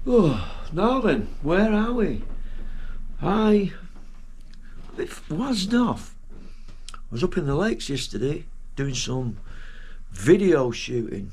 Oh, now then, where are we? I was off. I was up in the lakes yesterday doing some video shooting.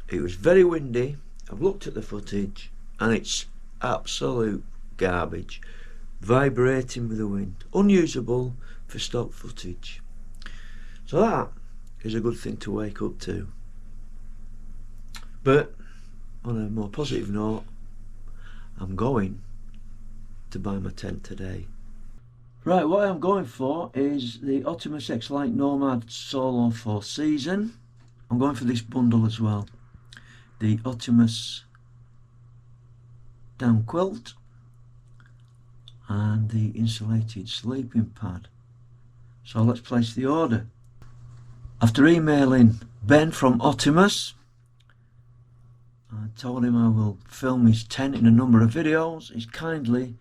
It was very windy. I've looked at the footage and it's absolute garbage, vibrating with the wind, unusable for stock footage. So that is a good thing to wake up to. But on a more positive note, I'm going to buy my tent today. Right, what I'm going for is the Optimus X-Lite Nomad Solo for Season. I'm going for this bundle as well. The Optimus down quilt and the insulated sleeping pad. So let's place the order. After emailing Ben from Optimus, I told him I will film his tent in a number of videos. He's kindly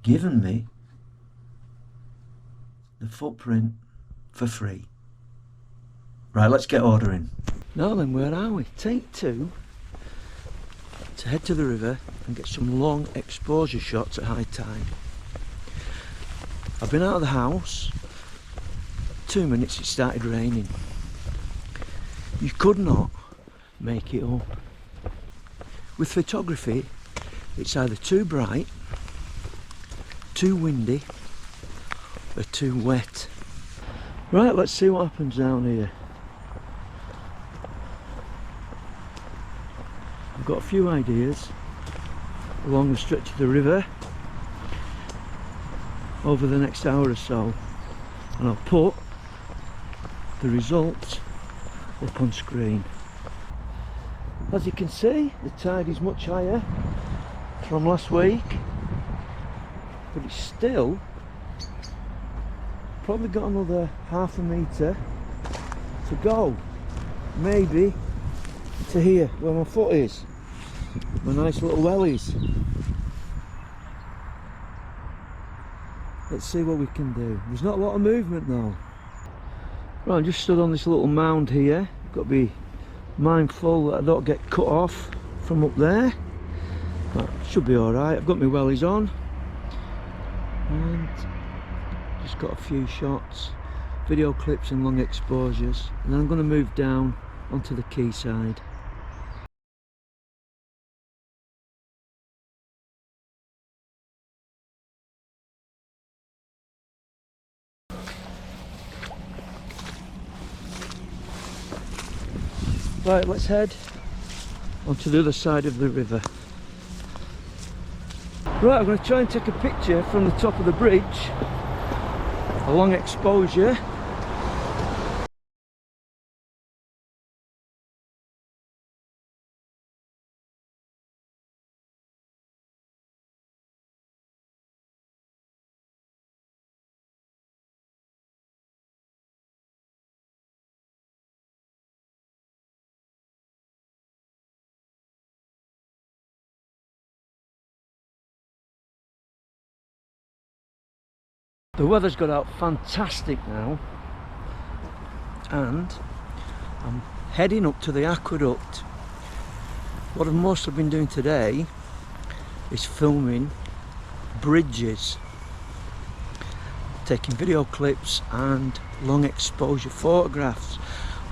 given me the footprint for free. Right, let's get ordering. Now then, where are we? Take two to head to the river and get some long exposure shots at high tide. I've been out of the house 2 minutes, it started raining. You could not make it up. With photography, it's either too bright, too windy, or too wet. Right, let's see what happens down here. I've got a few ideas along the stretch of the river over the next hour or so, and I'll put the results up on screen. As you can see, the tide is much higher from last week, but it's still probably got another half a metre to go, maybe to here where my foot is, my nice little wellies. Let's see what we can do. There's not a lot of movement though. Right, I'm just stood on this little mound here. Got to be mindful that I don't get cut off from up there, but should be alright. I've got my wellies on and just got a few shots, video clips and long exposures, and then I'm going to move down onto the quayside. Right, let's head onto the other side of the river. Right, I'm going to try and take a picture from the top of the bridge, a long exposure. The weather's got out fantastic now, and I'm heading up to the aqueduct. What I've mostly been doing today is filming bridges, taking video clips and long exposure photographs.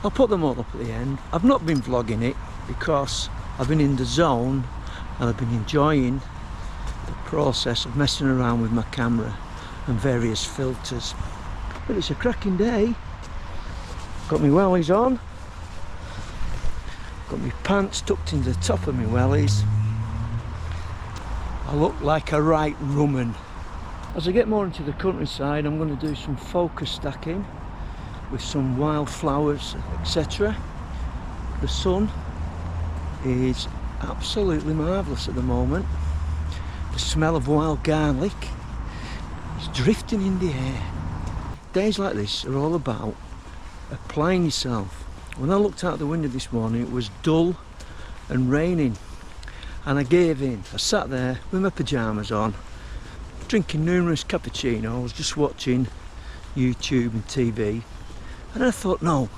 I'll put them all up at the end. I've not been vlogging it because I've been in the zone and I've been enjoying the process of messing around with my camera and various filters. But it's a cracking day. Got my wellies on, got my pants tucked into the top of my wellies. I look like a right rumman. As I get more into the countryside, I'm going to do some focus stacking with some wildflowers, etc. The sun is absolutely marvellous at the moment. The smell of wild garlic is drifting in the air. Days like this are all about applying yourself. When I looked out the window this morning, it was dull and raining, and I gave in. I sat there with my pyjamas on, drinking numerous cappuccinos, just watching YouTube and TV, And I thought, no,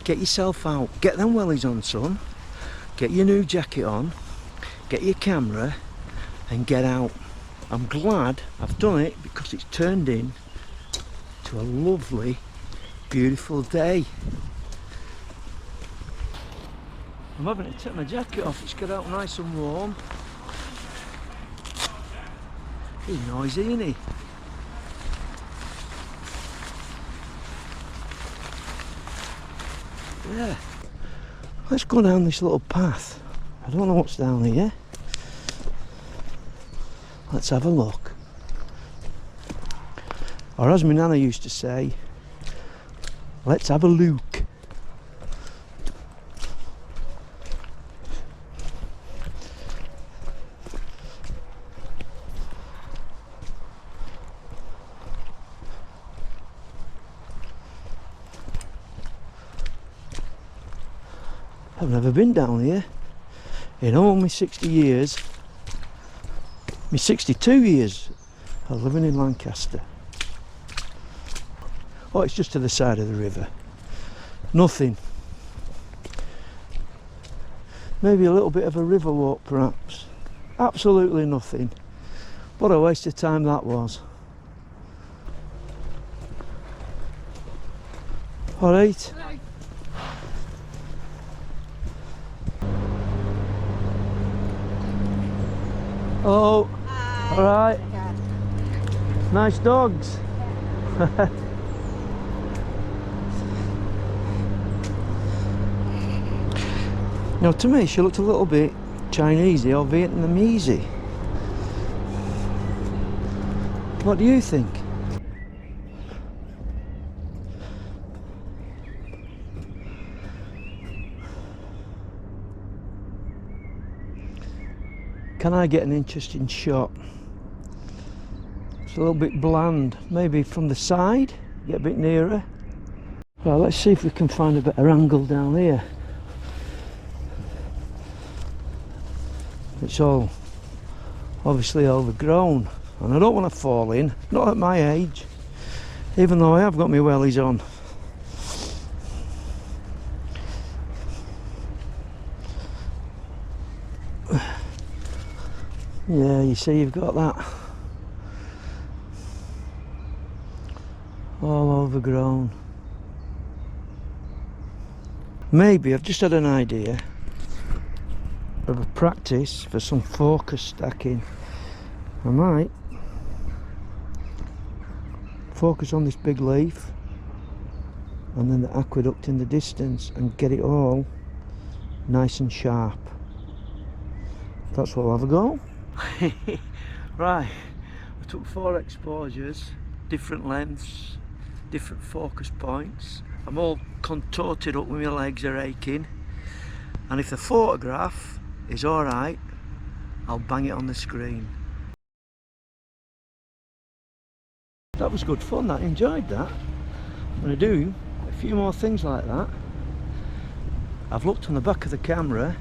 get yourself out, get them wellies on, son, get your new jacket on, get your camera and get out. I'm glad I've done it because it's turned in to a lovely, beautiful day. I'm having to take my jacket off, it's got out nice and warm. He's noisy, isn't he? Yeah. Let's go down this little path. I don't know what's down here. Let's have a look. Or as my nana used to say, let's have a look. I've never been down here in all my 60 years, my 62 years of living in Lancaster. Oh, it's just to the side of the river. Nothing. Maybe a little bit of a river walk perhaps. Absolutely nothing. What a waste of time that was. Alright. Oh, alright. Nice dogs. Now to me she looked a little bit Chinesey or Vietnamese. What do you think? Can I get an interesting shot? It's a little bit bland. Maybe from the side, get a bit nearer. Right, let's see if we can find a better angle down here. It's all obviously overgrown and I don't want to fall in, not at my age, even though I have got my wellies on. Yeah, you see you've got that all overgrown. Maybe I've just had an idea of a practice for some focus stacking. I might focus on this big leaf and then the aqueduct in the distance and get it all nice and sharp. That's what I'll have a go. Right, I took 4 exposures, different lengths, different focus points. I'm all contorted up with my legs are aching, and if the photograph is alright, I'll bang it on the screen. That was good fun, I enjoyed that. I'm going to do a few more things like that. I've looked on the back of the camera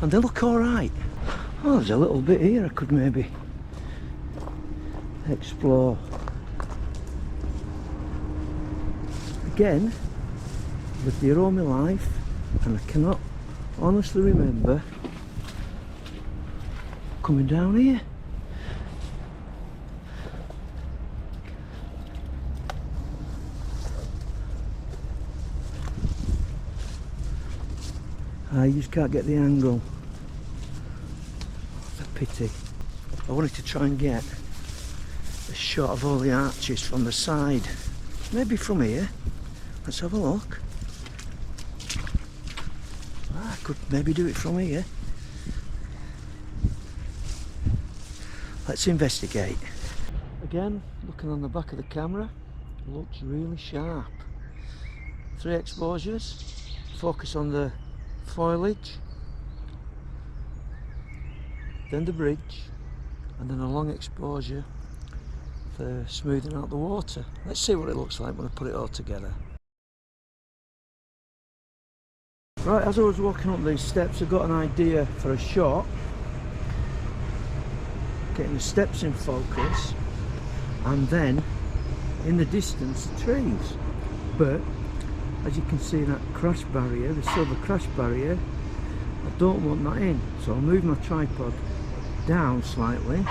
and they look alright. Oh, there's a little bit here I could maybe explore. Again, with the all my life, and I cannot honestly remember coming down here. I just can't get the angle. Pity. I wanted to try and get a shot of all the arches from the side. Maybe from here. Let's have a look. I could maybe do it from here. Let's investigate. Again, looking on the back of the camera, looks really sharp. 3 exposures, focus on the foliage, then the bridge, and then a long exposure for smoothing out the water. Let's see what it looks like when I put it all together. Right, as I was walking up these steps, I got an idea for a shot. Getting the steps in focus, and then in the distance the trees. but as you can see, that crash barrier, the silver crash barrier, I don't want that in, so I'll move my tripod down slightly,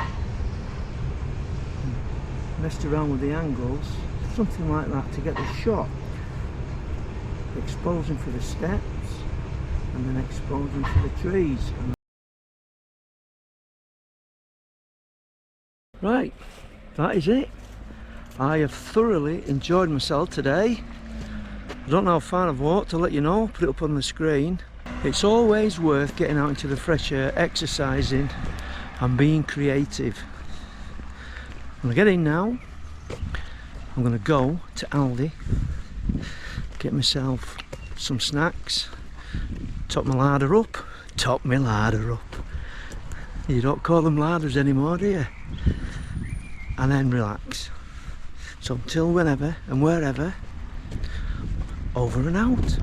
messed around with the angles, something like that, to get the shot, exposing for the steps and then exposing for the trees. Right, that is it. I have thoroughly enjoyed myself today. I don't know how far I've walked, to let you know, put it up on the screen. It's always worth getting out into the fresh air, exercising and being creative. I'm going to get in now. I'm going to go to Aldi, get myself some snacks, top my larder up. You don't call them larders anymore, do you? And then relax. So until whenever and wherever, over and out.